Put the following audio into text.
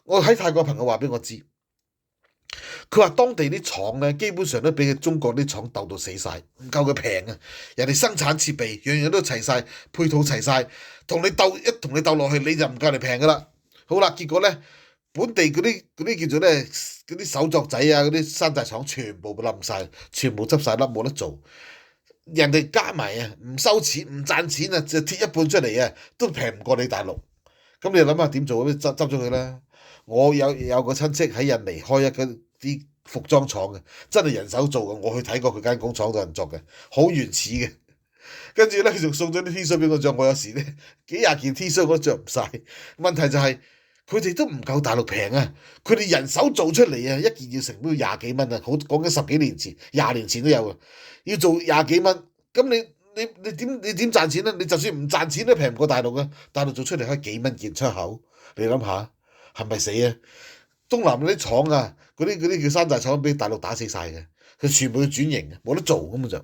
我喺泰國朋友話俾我知，佢話當地啲廠咧，基本上都俾佢中國啲廠鬥到死晒，唔夠佢平啊！人哋生產設備樣樣都齊晒，配套齊晒，同你鬥落去，你就唔夠你平噶啦。好啦，結果咧，本地嗰啲叫做咧嗰啲手作仔啊，嗰啲山寨廠全部冧晒，全部執晒笠，冇得做。人哋加埋啊，唔收錢唔賺錢啊，就貼一半出嚟啊，都平唔過你大陸。咁你諗下點做？執咗佢啦！我有個親戚喺印尼開一個啲服裝廠嘅，真係人手做嘅。我去睇過佢間工廠度人作嘅，好原始嘅。跟住咧，佢仲送咗啲 T 恤俾我着。我有時咧幾廿件 T 恤我都着唔晒。問題就係佢哋都唔夠大陸平啊！佢哋人手做出嚟啊，一件要成本要廿幾蚊啊！好講緊十幾年前、20年前都有啊，要做廿幾蚊。咁你點賺錢咧？你就算唔賺錢都平唔過大陸啊！大陸做出嚟可以幾蚊件出口，你諗下係咪死啊？東南嗰啲廠啊，嗰啲叫山寨廠俾大陸打死晒嘅，佢全部要轉型，冇得做咁就。